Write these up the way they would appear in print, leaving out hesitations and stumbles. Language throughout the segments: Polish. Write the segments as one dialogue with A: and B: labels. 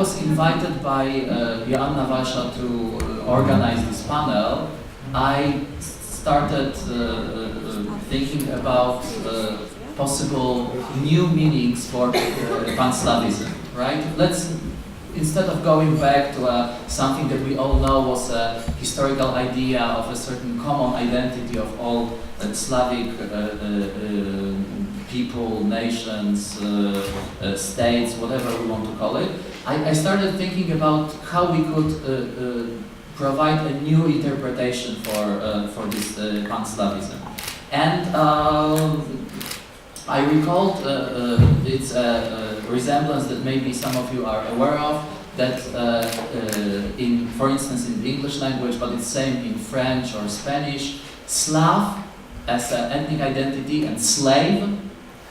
A: was invited by Joanna Wasza to organize this panel, I started thinking about possible new meanings for Panslawism, right? Instead of going back to something that we all know was a historical idea of a certain common identity of all Slavic people, nations, states, whatever we want to call it, I started thinking about how we could provide a new interpretation for this Panslawism. And I recalled its resemblance that maybe some of you are aware of, that for instance, in the English language, but it's same in French or Spanish, Slav as an ethnic identity and slave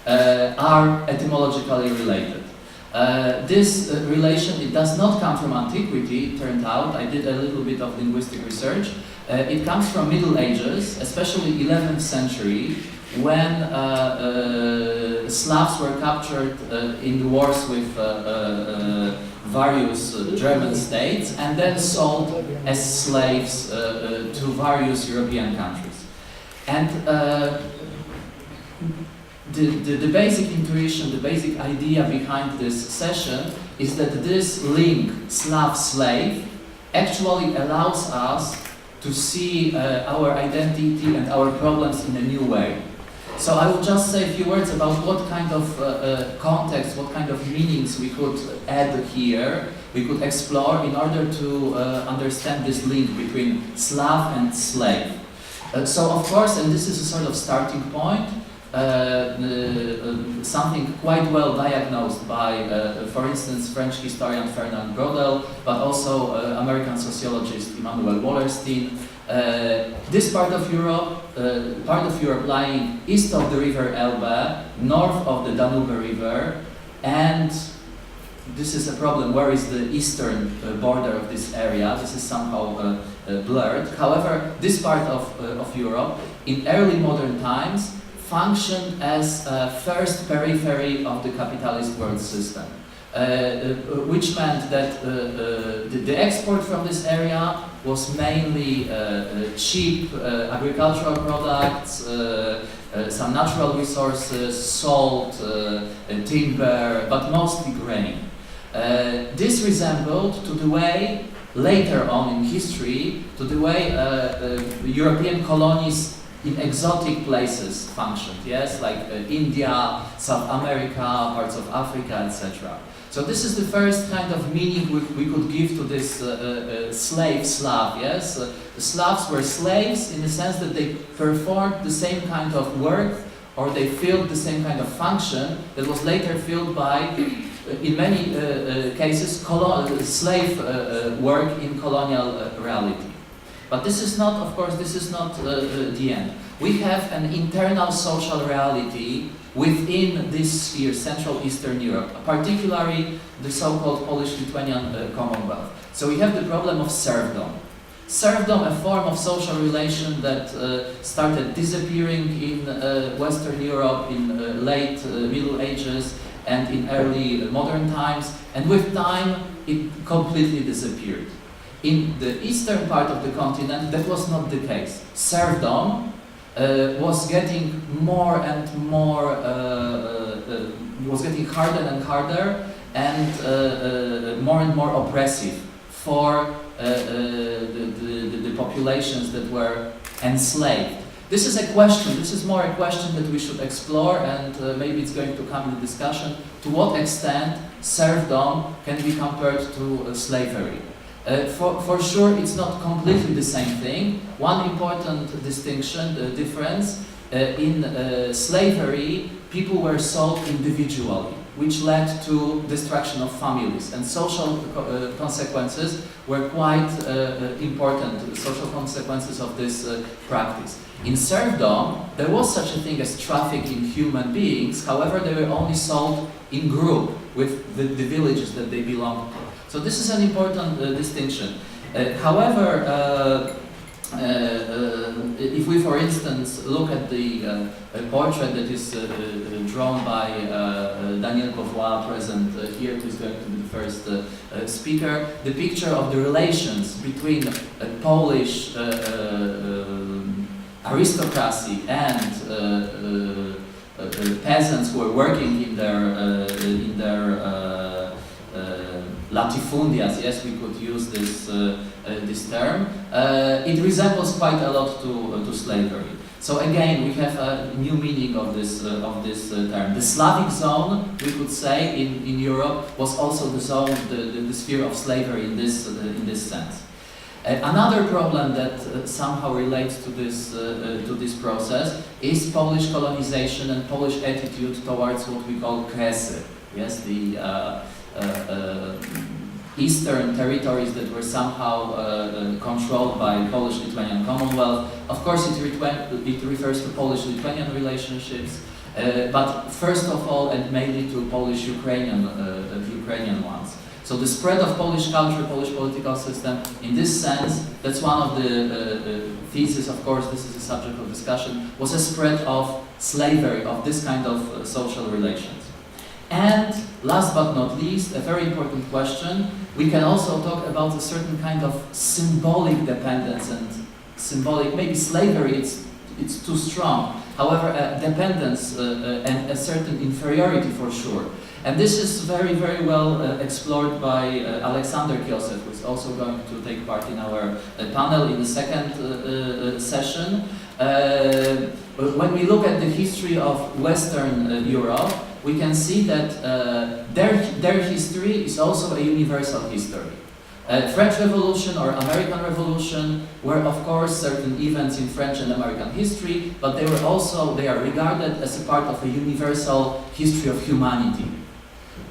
A: are etymologically related. This relation, it does not come from antiquity, it turned out. I did a little bit of linguistic research. It comes from Middle Ages, especially 11th century, when Slavs were captured in the wars with various German states and then sold as slaves to various European countries. And the basic intuition, the basic idea behind this session is that this link, Slav-slave, actually allows us to see our identity and our problems in a new way. So I will just say a few words about what kind of context, what kind of meanings we could add here, we could explore in order to understand this link between Slav and slave. So of course, and this is a sort of starting point, something quite well diagnosed by, for instance, French historian Fernand Braudel, but also American sociologist Immanuel Wallerstein. This part of Europe lying east of the river Elbe, north of the Danube River, and this is a problem. Where is the eastern border of this area? This is somehow blurred. However, this part of Europe, in early modern times, functioned as a first periphery of the capitalist world system, which meant that the export from this area was mainly cheap agricultural products, some natural resources, salt, timber, but mostly grain. This resembled to the way, later on in history, to the way European colonies in exotic places functioned, yes, like India, South America, parts of Africa, etc. So this is the first kind of meaning we could give to this slave Slav, yes? The Slavs were slaves in the sense that they performed the same kind of work or they filled the same kind of function that was later filled by, in many cases, slave work in colonial reality. But this is not, of course, this is not the end. We have an internal social reality within this sphere, Central Eastern Europe, particularly the so-called Polish-Lithuanian Commonwealth. So we have the problem of serfdom. Serfdom, a form of social relation that started disappearing in Western Europe in late Middle Ages and in early modern times, and with time it completely disappeared. In the eastern part of the continent, that was not the case. Serfdom was getting more and more, was getting harder and harder and more oppressive for the populations that were enslaved. This is a question, this is more a question that we should explore, and maybe it's going to come in the discussion, to what extent serfdom can be compared to slavery. For sure, it's not completely the same thing. One important distinction, difference, in slavery, people were sold individually, which led to destruction of families, and social consequences were quite important, social consequences of this practice. In serfdom, there was such a thing as trafficking human beings, however, they were only sold in group with the villages that they belonged to. So this is an important distinction. However, if we, for instance, look at the portrait that is drawn by Daniel Beauvoir, present here, who is going to be the first speaker, the picture of the relations between Polish aristocracy and peasants who are working in their latifundias, yes, we could use this term. It resembles quite a lot to slavery. So again, we have a new meaning of this term. The Slavic zone, we could say, in Europe was also the zone, the sphere of slavery in this sense. Another problem that somehow relates to this process is Polish colonization and Polish attitude towards what we call Kresy. Yes, the eastern territories that were somehow controlled by Polish-Lithuanian Commonwealth. Of course, it refers to Polish-Lithuanian relationships, but first of all and mainly to Polish-Ukrainian ones. So the spread of Polish culture, Polish political system, in this sense, that's one of the theses, of course, this is a subject of discussion, was a spread of slavery, of this kind of social relations. And last but not least, a very important question, we can also talk about a certain kind of symbolic dependence and symbolic, maybe slavery, it's too strong, however, dependence and a certain inferiority for sure. And this is very, very well explored by Alexander Kiosev, who is also going to take part in our panel in the second session. When we look at the history of Western Europe, we can see that their history is also a universal history. French Revolution or American Revolution were, of course, certain events in French and American history, but they are regarded as a part of a universal history of humanity.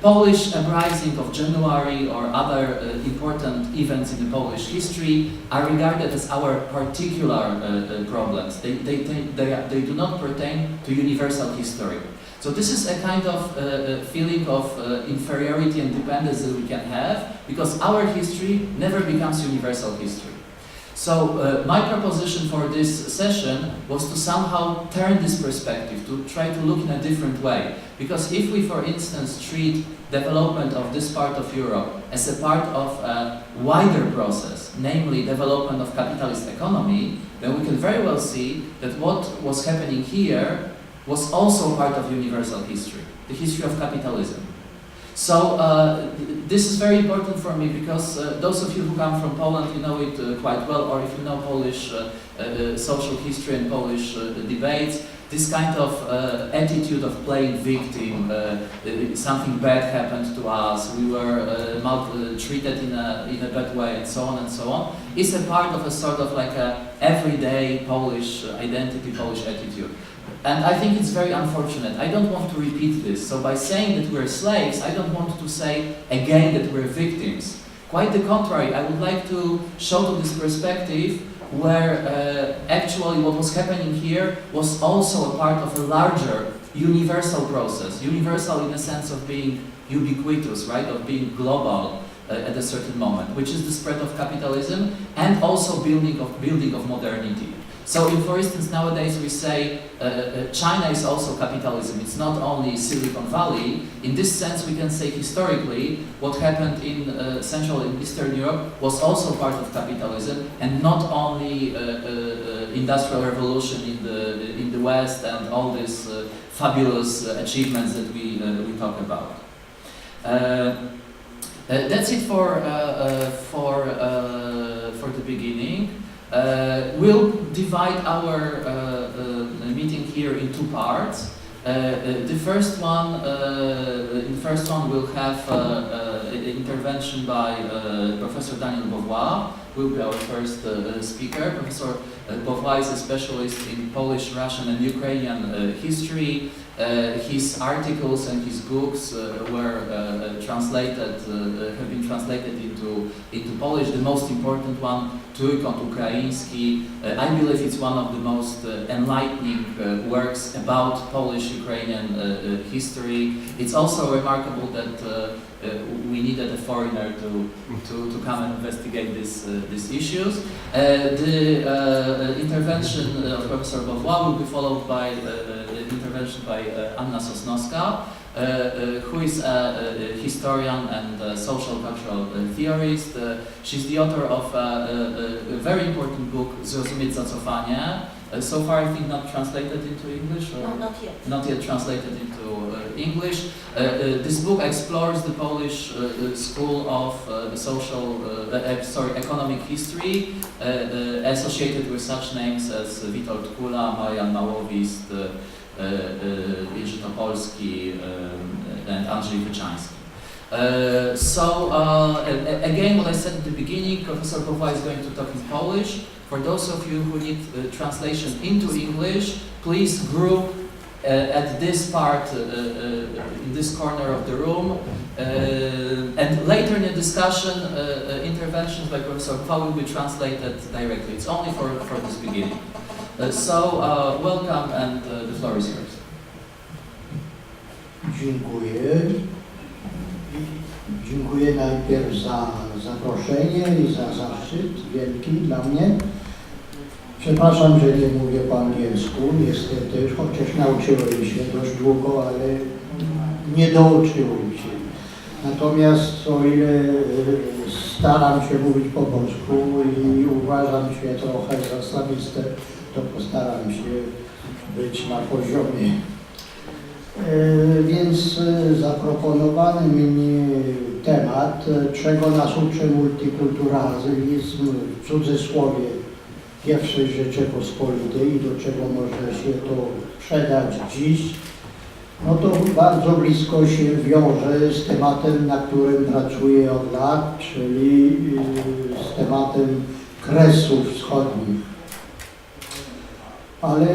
A: Polish uprising of January or other important events in the Polish history are regarded as our particular problems. They do not pertain to universal history. So this is a kind of feeling of inferiority and dependence that we can have, because our history never becomes universal history. So my proposition for this session was to somehow turn this perspective, to try to look in a different way. Because if we, for instance, treat development of this part of Europe as a part of a wider process, namely development of capitalist economy, then we can very well see that what was happening here was also part of universal history, the history of capitalism. So this is very important for me, because those of you who come from Poland, you know it quite well, or if you know Polish social history and Polish debates, this kind of attitude of playing victim, something bad happened to us, we were treated in a bad way, and so on, is a part of a sort of like a everyday Polish identity, Polish attitude. And I think it's very unfortunate. I don't want to repeat this. So by saying that we're slaves, I don't want to say again that we're victims. Quite the contrary, I would like to show to this perspective where actually what was happening here was also a part of a larger universal process. Universal in the sense of being ubiquitous, right? Of being global at a certain moment, which is the spread of capitalism and also building of modernity. So if, for instance, nowadays we say China is also capitalism, it's not only Silicon Valley, in this sense we can say historically what happened in Central and Eastern Europe was also part of capitalism, and not only Industrial Revolution in the West and all these fabulous achievements that we talk about. That's it for the beginning. We'll divide our meeting here in two parts. In the first one we'll have an intervention by Professor Daniel Beauvoir, who will be our first speaker. Professor Beauvoir is a specialist in Polish, Russian and Ukrainian history. His articles and his books were have been translated into Polish. The most important one, Trójkąt Ukraiński, I believe it's one of the most enlightening works about Polish-Ukrainian history. It's also remarkable that we needed a foreigner to come and investigate these issues. The intervention of Professor Beauvoir will be followed by an intervention by Anna Sosnowska, who is a historian and social cultural theorist. She's the author of a very important book, Zrozumieć zacofanie. So far, I think not translated into English? Or
B: no, not yet.
A: Not yet translated into English. This book explores the Polish school of economic history, associated with such names as Witold Kula, Marian Małowist, Jerzy Topolski, and Andrzej Wyczański. Again, what I said at the beginning, Professor Beauvoir is going to talk in Polish. For those of you who need translation into English, please group at this part, in this corner of the room. And later in the discussion, interventions by Professor Beauvoir will be translated directly. It's only for this beginning. Welcome, and the floor is yours.
C: Dziękuję. Dziękuję najpierw za zaproszenie i za zaszczyt wielki dla mnie. Przepraszam, że nie mówię po angielsku, niestety, chociaż nauczyłem się dość długo, ale nie douczyłem się. Natomiast o ile staram się mówić po polsku i uważam się trochę za słabistę, to postaram się być na poziomie. Więc zaproponowany mi temat, czego nas uczy multikulturalizm, w cudzysłowie pierwszej Rzeczypospolitej i do czego może się to przedać dziś, no to bardzo blisko się wiąże z tematem, na którym pracuję od lat, czyli z tematem Kresów Wschodnich. Ale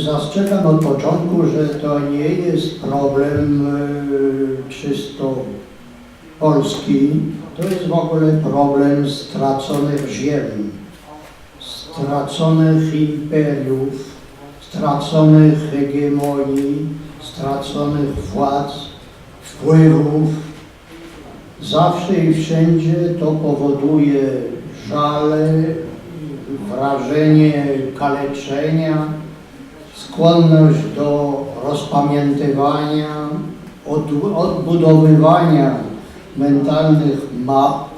C: zastrzegam od początku, że to nie jest problem czysto polski, to jest w ogóle problem straconych ziem, straconych imperiów, straconych hegemonii, straconych władz, wpływów. Zawsze i wszędzie to powoduje żale, wrażenie kaleczenia, skłonność do rozpamiętywania, odbudowywania mentalnych map,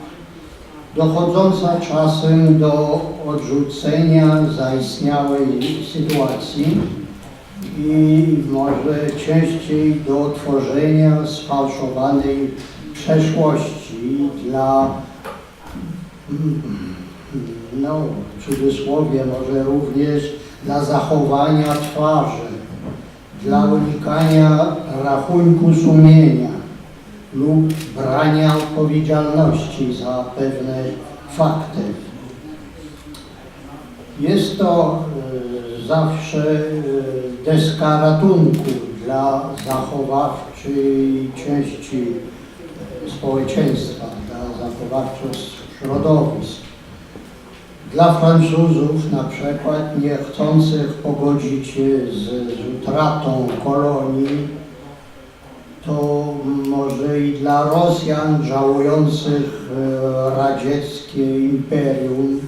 C: dochodząca czasem do odrzucenia zaistniałej sytuacji i może częściej do tworzenia sfałszowanej przeszłości dla, no w cudzysłowie może również dla zachowania twarzy, dla unikania rachunku sumienia lub brania odpowiedzialności za pewne fakty. Jest to zawsze deska ratunku dla zachowawczej części społeczeństwa, dla zachowawczych środowisk. Dla Francuzów na przykład nie chcących pogodzić się z utratą kolonii, to może i dla Rosjan żałujących radzieckie imperium,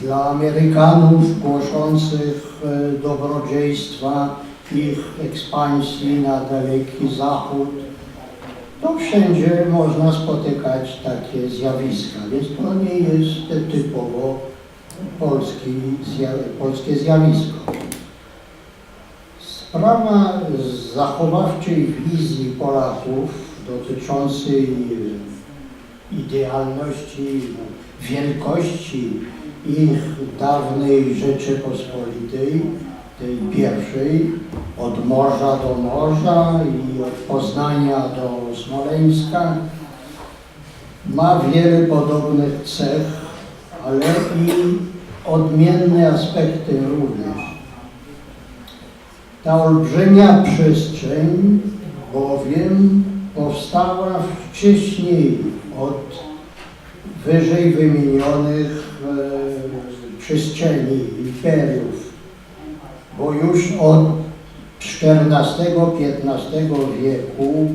C: dla Amerykanów głoszących dobrodziejstwa ich ekspansji na Daleki Zachód. To wszędzie można spotykać takie zjawiska, więc to nie jest typowo polskie zjawisko. Sprawa zachowawczej wizji Polaków dotyczącej idealności, wielkości ich dawnej Rzeczypospolitej, tej pierwszej, od morza do morza i od Poznania do Smoleńska, ma wiele podobnych cech, ale i odmienne aspekty również. Ta olbrzymia przestrzeń bowiem powstała wcześniej od wyżej wymienionych przestrzeni, imperiów, bo już od XIV-XV wieku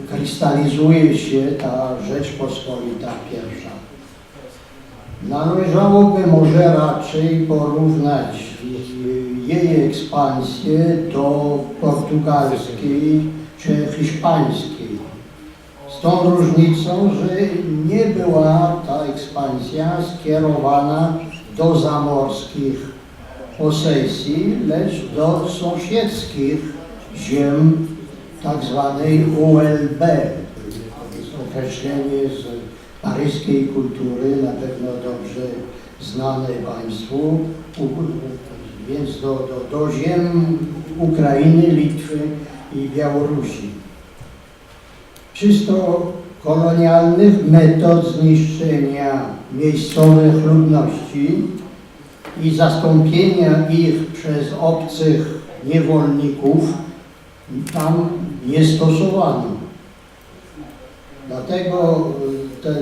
C: krystalizuje się ta Rzeczpospolita pierwsza. Należałoby może raczej porównać jej ekspansję do portugalskiej czy hiszpańskiej. Z tą różnicą, że nie była ta ekspansja skierowana do zamorskich posesji, lecz do sąsiedzkich ziem tak zwanej ULB. To jest określenie z paryskiej kultury, na pewno dobrze znane Państwu, więc do ziem Ukrainy, Litwy i Białorusi. Czysto kolonialnych metod zniszczenia miejscowych ludności i zastąpienia ich przez obcych niewolników tam nie stosowano. Dlatego te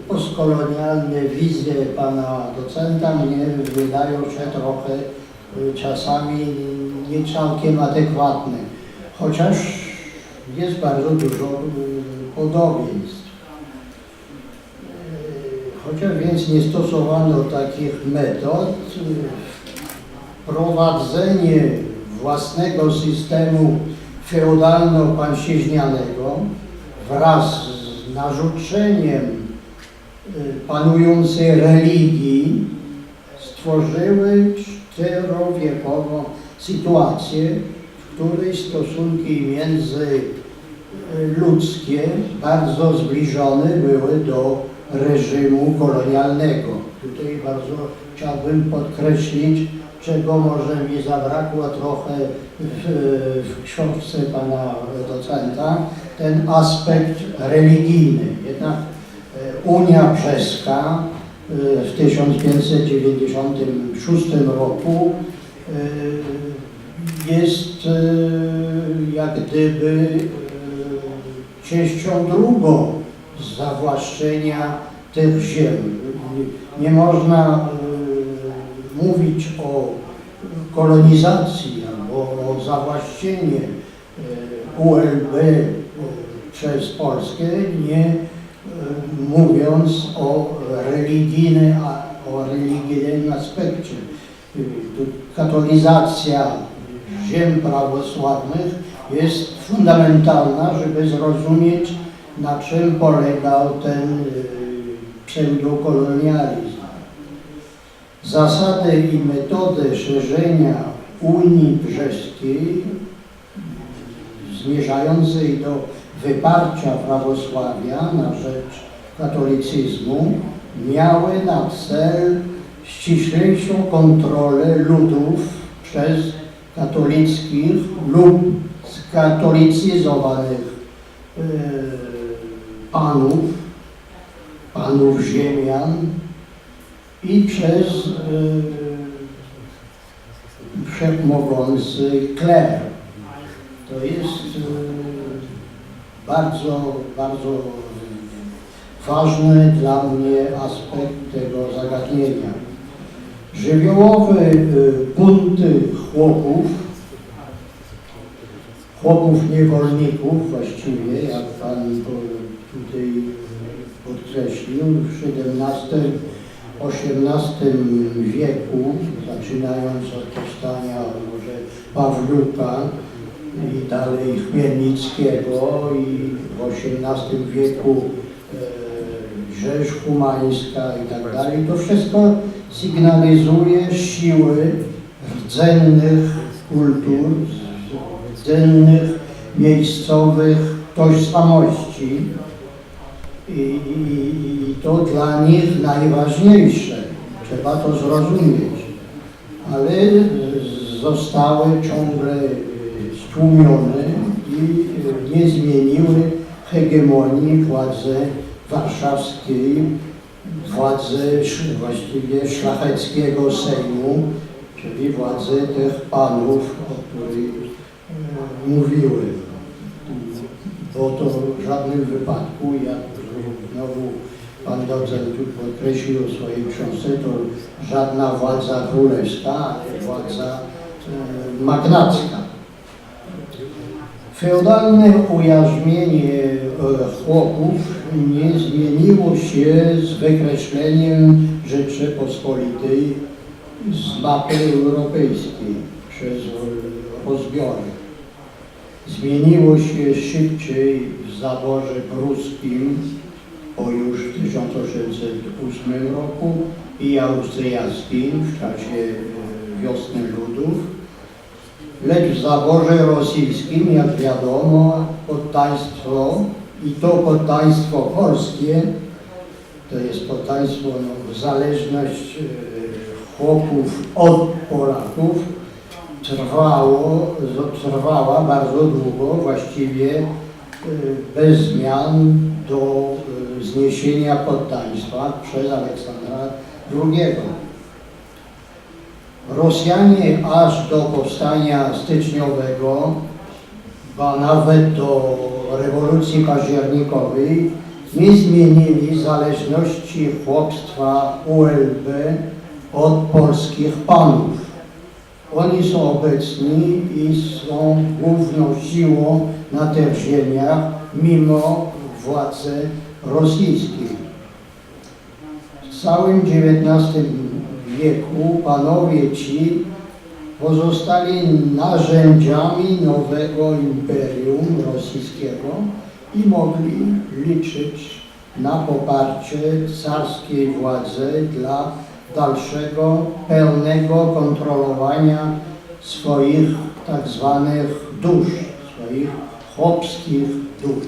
C: postkolonialne wizje pana docenta mnie wydają się trochę czasami nie całkiem adekwatne, chociaż jest bardzo dużo podobieństw. Chociaż więc nie stosowano takich metod, prowadzenie własnego systemu feudalno-pańszczyźnianego wraz z narzuceniem panującej religii stworzyły czterowiekową sytuację, w której stosunki międzyludzkie bardzo zbliżone były do reżimu kolonialnego. Tutaj bardzo chciałbym podkreślić, czego może mi zabrakło trochę w książce pana docenta, ten aspekt religijny. Jednak Unia Brzeska w 1596 roku jest jak gdyby częścią drugą zawłaszczenia tych ziem. Nie można mówić o kolonizacji albo o zawłaszczeniu ULB przez Polskę, nie mówiąc o religijnym aspekcie. Katolizacja ziem prawosławnych jest fundamentalna, żeby zrozumieć, na czym polegał ten pseudokolonializm. Zasady i metody szerzenia Unii Brzeskiej zmierzającej do wyparcia prawosławia na rzecz katolicyzmu miały na cel ściślejszą kontrolę ludów przez katolickich lub skatolicyzowanych panów ziemian i przez wszechmogący kler. To jest bardzo, bardzo ważny dla mnie aspekt tego zagadnienia. Żywiołowe bunty chłopów niewolników właściwie, jak pan tutaj podkreślił, w XVII-XVIII wieku, zaczynając od powstania może Pawluka i dalej Chmielnickiego i w XVIII wieku rzeź humańska i tak dalej, to wszystko sygnalizuje siły rdzennych kultur, rdzennych miejscowych tożsamości i to dla nich najważniejsze. Trzeba to zrozumieć. Ale zostały ciągle stłumione i nie zmieniły hegemonii władzy warszawskiej, władzy właściwie szlacheckiego Sejmu, czyli władzy tych panów, o których mówiłem. Bo to w żadnym wypadku, jak znowu pan docent tu podkreślił w swojej książce, to żadna władza królewska, ale władza magnacka. Feudalne ujarzmienie chłopów nie zmieniło się z wykreśleniem Rzeczypospolitej z mapy europejskiej przez rozbiory. Zmieniło się szybciej w zaborze pruskim, bo już w 1808 roku i austriackim w czasie Wiosny Ludów, lecz w zaborze rosyjskim, jak wiadomo, poddaństwo i to poddaństwo polskie, to jest poddaństwo, zależność chłopów od Polaków trwała bardzo długo, właściwie bez zmian do zniesienia poddaństwa przez Aleksandra II. Rosjanie aż do powstania styczniowego, ba nawet do rewolucji październikowej, nie zmienili zależności chłopstwa ULB od polskich panów. Oni są obecni i są główną siłą na tych ziemiach, mimo władzy rosyjskiej. W całym XIX wieku panowie ci pozostali narzędziami nowego imperium rosyjskiego i mogli liczyć na poparcie carskiej władzy dla dalszego, pełnego kontrolowania swoich tak zwanych dusz, swoich chłopskich dusz.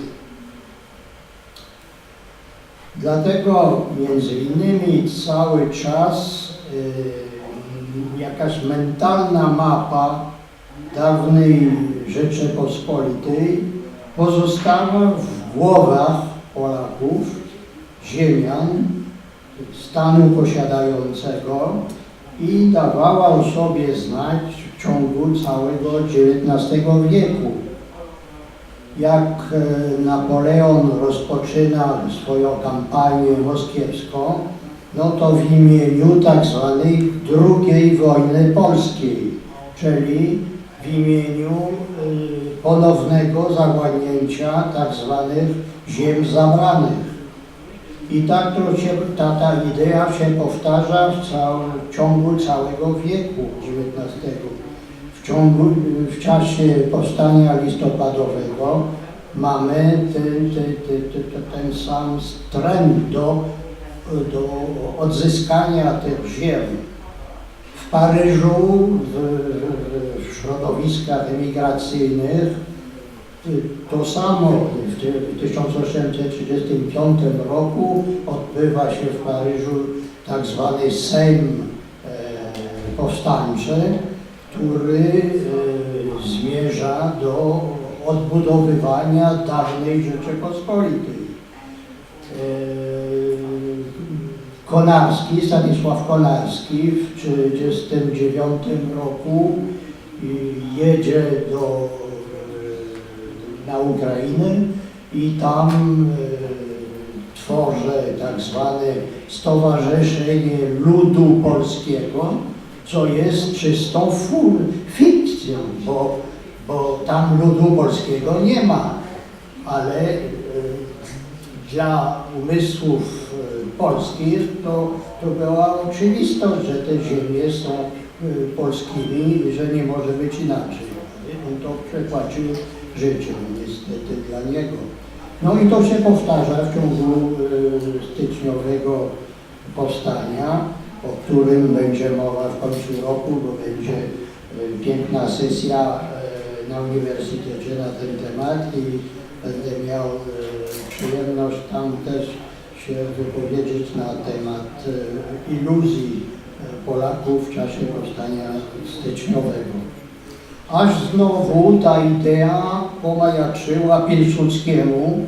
C: Dlatego między innymi cały czas jakaś mentalna mapa dawnej Rzeczypospolitej pozostała w głowach Polaków, ziemian, stanu posiadającego i dawała o sobie znać w ciągu całego XIX wieku. Jak Napoleon rozpoczyna swoją kampanię moskiewską, no to w imieniu tak zwanej II wojny polskiej, czyli w imieniu ponownego zawładnięcia tak zwanych ziem zabranych. I tak ta idea się powtarza w ciągu całego wieku XIX. W czasie powstania listopadowego mamy ten sam trend do odzyskania tych ziem. W Paryżu, w środowiskach emigracyjnych to samo w 1835 roku odbywa się w Paryżu tak zwany Sejm Powstańczy, który zmierza do odbudowywania dawnej Rzeczypospolitej. Stanisław Konarski w 1939 roku jedzie na Ukrainę i tam tworzy tak zwane Stowarzyszenie Ludu Polskiego, co jest czystą fikcją, bo tam ludu polskiego nie ma, ale dla umysłów polskich to była oczywistość, że te ziemie są polskimi i że nie może być inaczej. On to przepłacił życiem niestety dla niego. No i to się powtarza w ciągu styczniowego powstania, o którym będzie mowa w końcu roku, bo będzie piękna sesja na uniwersytecie na ten temat i będę miał przyjemność tam też się wypowiedzieć na temat iluzji Polaków w czasie powstania styczniowego. Aż znowu ta idea pomajaczyła Piłsudskiemu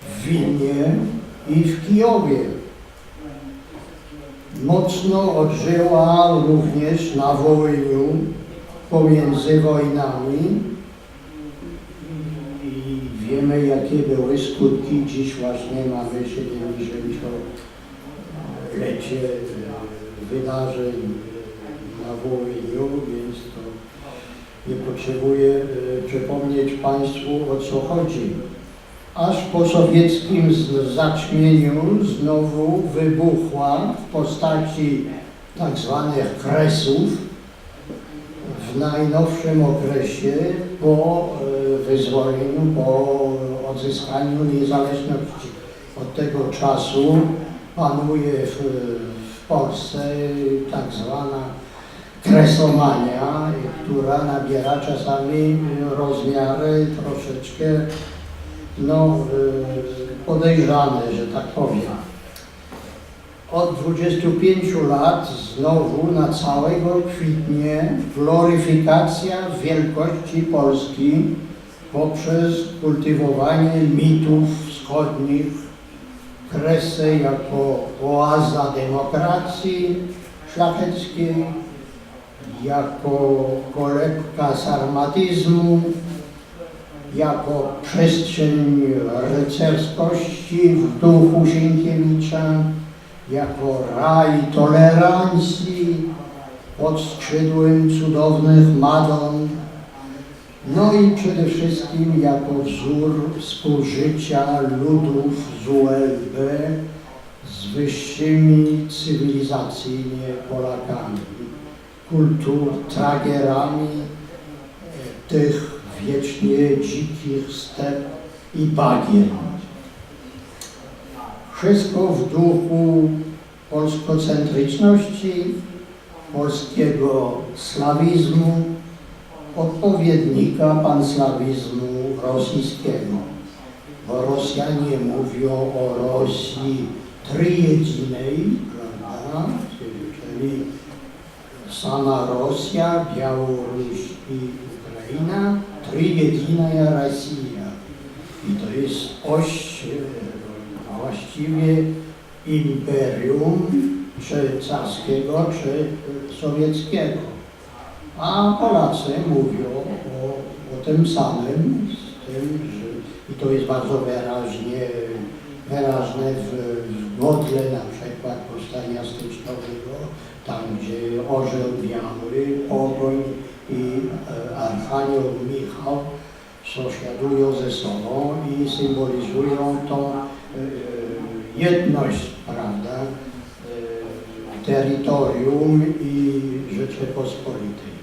C: w Wilnie i w Kijowie. Mocno odżyła również na Wołyniu pomiędzy wojnami i wiemy, jakie były skutki. Dziś właśnie mamy 70-lecie wydarzeń na Wołyniu, więc to Nie potrzebuję przypomnieć Państwu, o co chodzi. Aż po sowieckim zaćmieniu znowu wybuchła w postaci tak zwanych kresów w najnowszym okresie po wyzwoleniu, po odzyskaniu niezależności. Od tego czasu panuje w Polsce tak zwana kresomania, która nabiera czasami rozmiary troszeczkę podejrzane, że tak powiem. Od 25 lat znowu na całego kwitnie gloryfikacja wielkości Polski poprzez kultywowanie mitów wschodnich, Kresy jako oaza demokracji szlacheckiej, jako kolebka sarmatyzmu, jako przestrzeń rycerskości w duchu Sienkiewicza, jako raj tolerancji pod skrzydłem cudownych Madon, no i przede wszystkim jako wzór współżycia ludów z ULB z wyższymi cywilizacyjnie Polakami, kulturtragerami tych wiecznie dzikich step i bagien. Wszystko w duchu polskocentryczności, polskiego slawizmu, odpowiednika panslawizmu rosyjskiego. Bo Rosjanie mówią o Rosji tryjedinej, prawda? Czyli sama Rosja, Białoruś i Ukraina, tryjedinaja Rosja. I to jest oś właściwie imperium, czy carskiego, czy sowieckiego. A Polacy mówią o tym samym, z tym, że i to jest bardzo wyraźne w godle na przykład powstania styczniowego, tam gdzie orzeł biały, pogoń i archanioł Michał sąsiadują ze sobą i symbolizują tą jedność, prawda, terytorium i Rzeczypospolitej.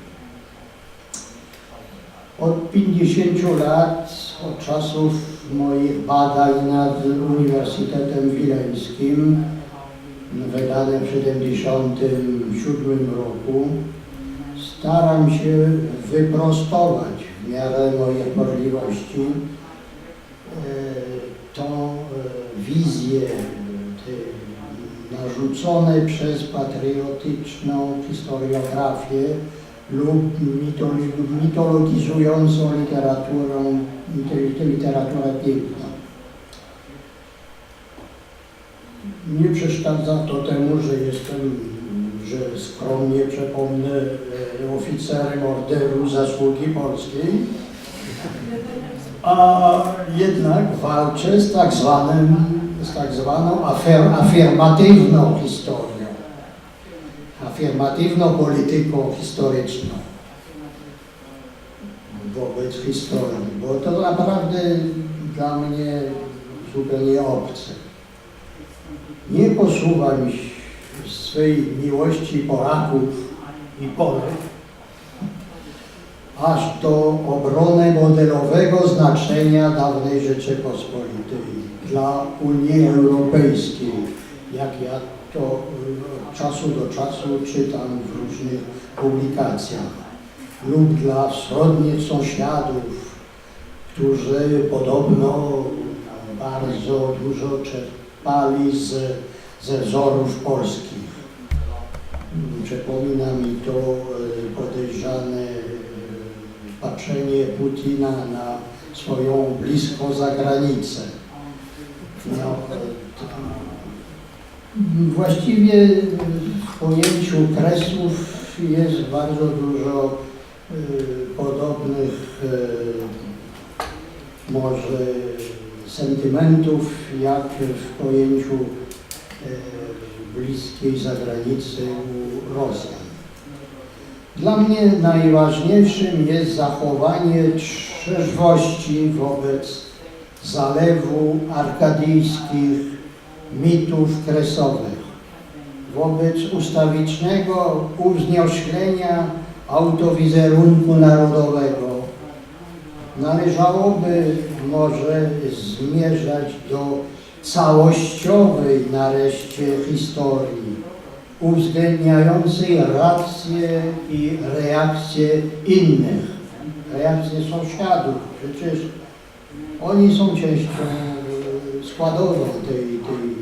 C: Od 50 lat, od czasów moich badań nad Uniwersytetem Wileńskim, wydanym w 1977 roku, staram się wyprostować w miarę moich możliwości tą wizję narzucone przez patriotyczną historiografię lub mitologizującą literaturę piękną. Nie przeszkadza to temu, że skromnie przypomnę oficerem Orderu Zasługi Polskiej, a jednak walczę z tak zwaną afirmatywną historią, afirmatywną polityką historyczną wobec historii, bo to naprawdę dla mnie zupełnie obce. Nie posuwam swej miłości Polaków i Polek aż do obrony modelowego znaczenia dawnej Rzeczypospolitej dla Unii Europejskiej, jak ja to od czasu do czasu czytam w różnych publikacjach, lub dla wschodnich sąsiadów, którzy podobno bardzo dużo czerpali ze wzorów polskich. Przypomina mi to podejrzane patrzenie Putina na swoją bliską zagranicę. No, właściwie w pojęciu kresów jest bardzo dużo podobnych może sentymentów jak w pojęciu bliskiej zagranicy u Rosjan. Dla mnie najważniejszym jest zachowanie trzeźwości wobec zalewu arkadyjskich mitów kresowych, wobec ustawicznego uwznioślenia autowizerunku narodowego. Należałoby może zmierzać do całościowej nareszcie historii, uwzględniającej racje i reakcje innych, reakcje sąsiadów. Przecież oni są częścią składową tej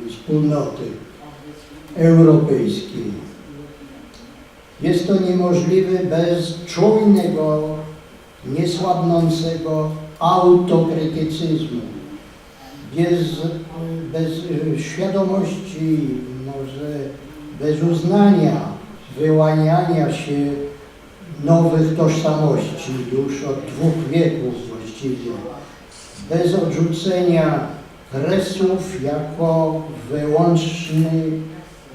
C: wspólnoty europejskiej. Jest to niemożliwe bez czujnego, niesłabnącego autokrytycyzmu, bez świadomości, może bez uznania, wyłaniania się nowych tożsamości już od 2 wieków właściwie, bez odrzucenia kresów jako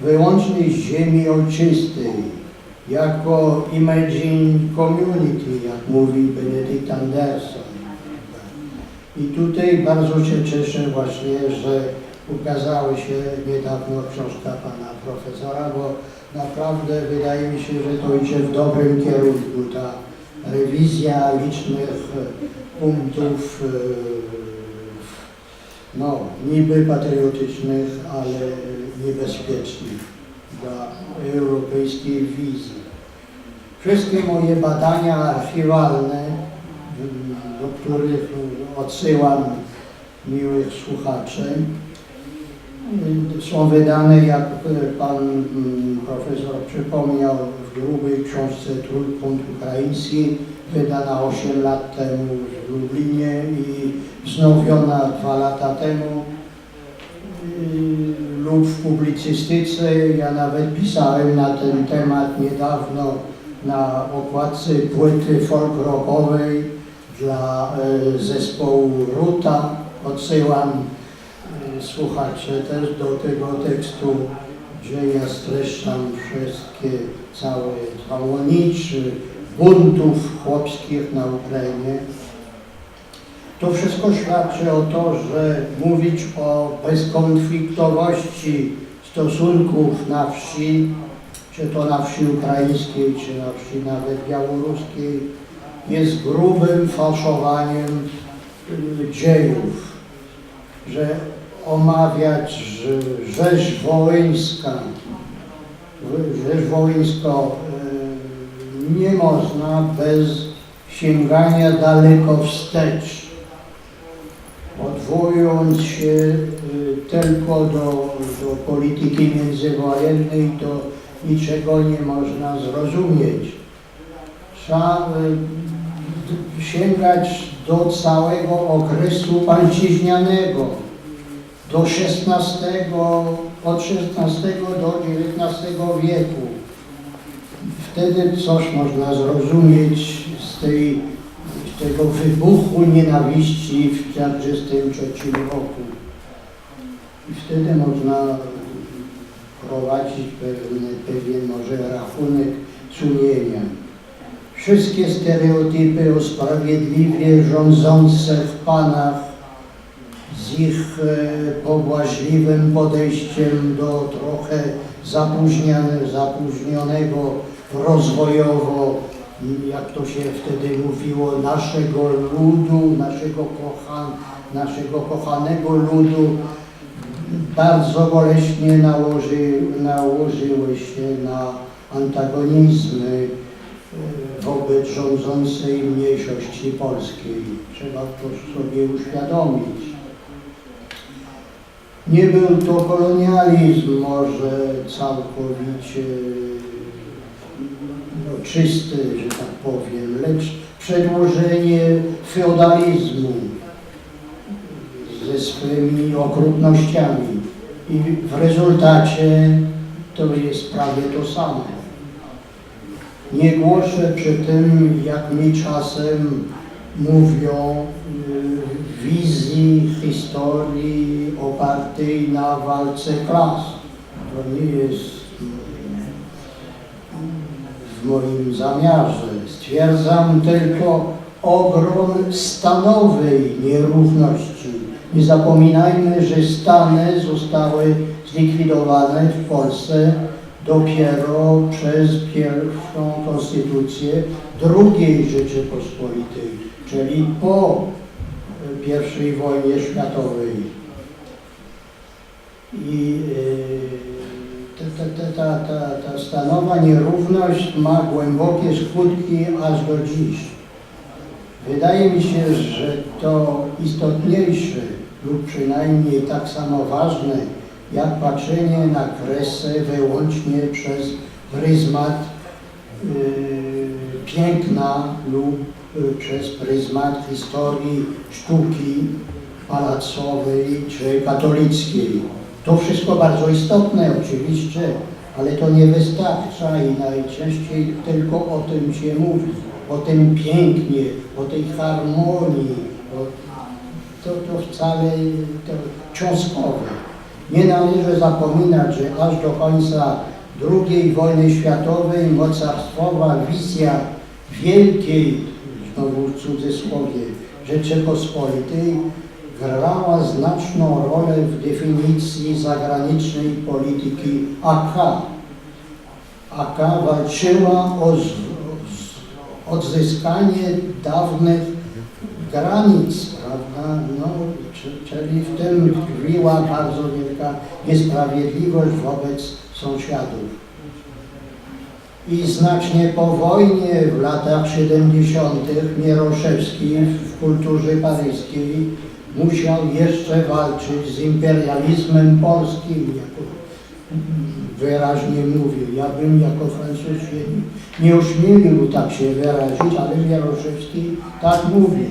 C: wyłącznej ziemi ojczystej, jako imagine community, jak mówi Benedict Anderson. I tutaj bardzo się cieszę właśnie, że ukazała się niedawno książka pana profesora, bo naprawdę wydaje mi się, że to idzie w dobrym kierunku. Ta rewizja licznych punktów, no, niby patriotycznych, ale niebezpiecznych dla europejskiej wizji. Wszystkie moje badania archiwalne, do których odsyłam miłych słuchaczy, są wydane, jak pan profesor przypomniał, w grubej książce Trójkąt Ukraiński, wydana 8 lat temu w Lublinie i wznowiona 2 lata temu, lub w publicystyce. Ja nawet pisałem na ten temat niedawno na okładce płyty folk rockowej dla zespołu Ruta. Odsyłam słuchacze też do tego tekstu, gdzie ja streszczam wszystkie całe łoniczy buntów chłopskich na Ukrainie. To wszystko świadczy o to, że mówić o bezkonfliktowości stosunków na wsi, czy to na wsi ukraińskiej, czy na wsi nawet białoruskiej, jest grubym fałszowaniem dziejów, że omawiać rzeź wołyńską nie można bez sięgania daleko wstecz, odwołując się tylko do polityki międzywojennej, to niczego nie można zrozumieć. Trzeba sięgać do całego okresu pańczyźnianego, do od XVI do XIX wieku. Wtedy coś można zrozumić z tego wybuchu nienawiści w 1943 roku. I wtedy można prowadzić pewien może rachunek sumienia. Wszystkie stereotypy o sprawiedliwie rządzące w Panach z ich pobłażliwym podejściem do trochę zapóźnionego rozwojowo, jak to się wtedy mówiło, naszego ludu, naszego kochanego ludu, bardzo boleśnie nałożyły się na antagonizmy wobec rządzącej mniejszości polskiej. Trzeba to sobie uświadomić. Nie był to kolonializm może całkowicie czysty, że tak powiem, lecz przedłożenie feodalizmu ze swymi okrutnościami. I w rezultacie to jest prawie to samo. Nie głoszę przy tym, jak mi czasem mówią, wizji historii opartej na walce klas. To nie jest w w moim zamiarze. Stwierdzam tylko ogrom stanowej nierówności. Nie zapominajmy, że Stany zostały zlikwidowane w Polsce dopiero przez pierwszą konstytucję II Rzeczypospolitej, czyli po I wojnie światowej. I ta stanowa nierówność ma głębokie skutki aż do dziś. Wydaje mi się, że to istotniejsze lub przynajmniej tak samo ważne, jak patrzenie na kresę wyłącznie przez pryzmat piękna lub przez pryzmat historii sztuki pałacowej czy katolickiej. To wszystko bardzo istotne oczywiście, ale to nie wystarcza i najczęściej tylko o tym się mówi, o tym pięknie, o tej harmonii, to wcale to cząstkowe. Nie należy zapominać, że aż do końca II wojny światowej mocarstwowa wizja wielkiej, znowu w cudzysłowie, Rzeczypospolitej grała znaczną rolę w definicji zagranicznej polityki AK. AK walczyła o odzyskanie dawnych granic, prawda? No, czyli w tym tkwiła bardzo wielka niesprawiedliwość wobec sąsiadów. I znacznie po wojnie w latach 70. Mieroszewski w kulturze paryskiej musiał jeszcze walczyć z imperializmem polskim, jako wyraźnie mówił. Ja bym jako Francuz się nie ośmielił tak się wyrazić, ale Mieroszewski tak mówił.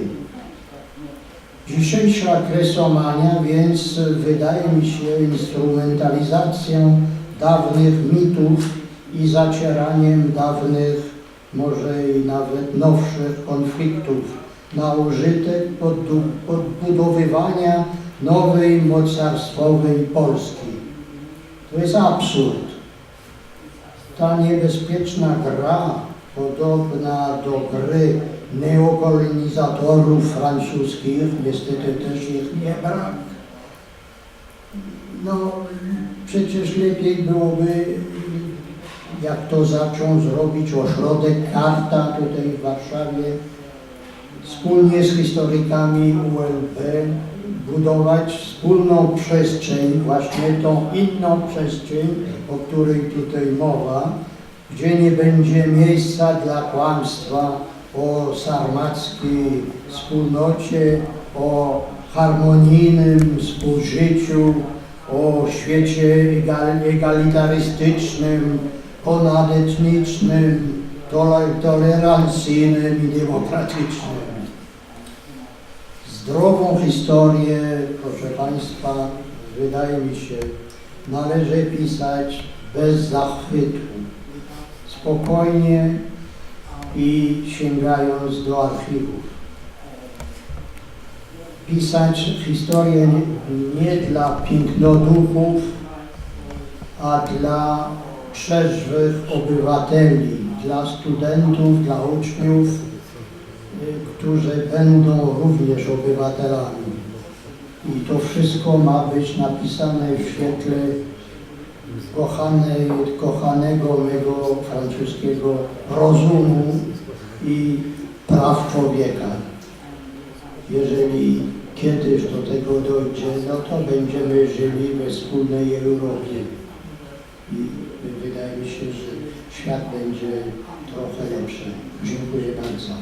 C: Dzisiejsza kresomania więc wydaje mi się instrumentalizacją dawnych mitów i zacieraniem dawnych, może i nawet nowszych konfliktów na użytek podbudowywania nowej mocarstwowej Polski. To jest absurd. Ta niebezpieczna gra, podobna do gry neokolonizatorów francuskich, niestety też ich nie brak. No, przecież lepiej byłoby, jak to zaczął zrobić ośrodek Karta tutaj w Warszawie, wspólnie z historykami ULB budować wspólną przestrzeń, właśnie tą inną przestrzeń, o której tutaj mowa, gdzie nie będzie miejsca dla kłamstwa o sarmackiej wspólnocie, o harmonijnym współżyciu, o świecie egalitarystycznym, ponadetnicznym, tolerancyjnym i demokratycznym. Zdrową historię, proszę Państwa, wydaje mi się, należy pisać bez zachwytu, spokojnie i sięgając do archiwów. Pisać historię nie dla pięknoduchów, a dla trzeźwych obywateli, dla studentów, dla uczniów, którzy będą również obywatelami. I to wszystko ma być napisane w świetle kochanego mego francuskiego rozumu i praw człowieka. Jeżeli kiedyś do tego dojdzie, no to będziemy żyli we wspólnej Europie. I wydaje mi się, że świat będzie trochę lepszy. Dziękuję bardzo.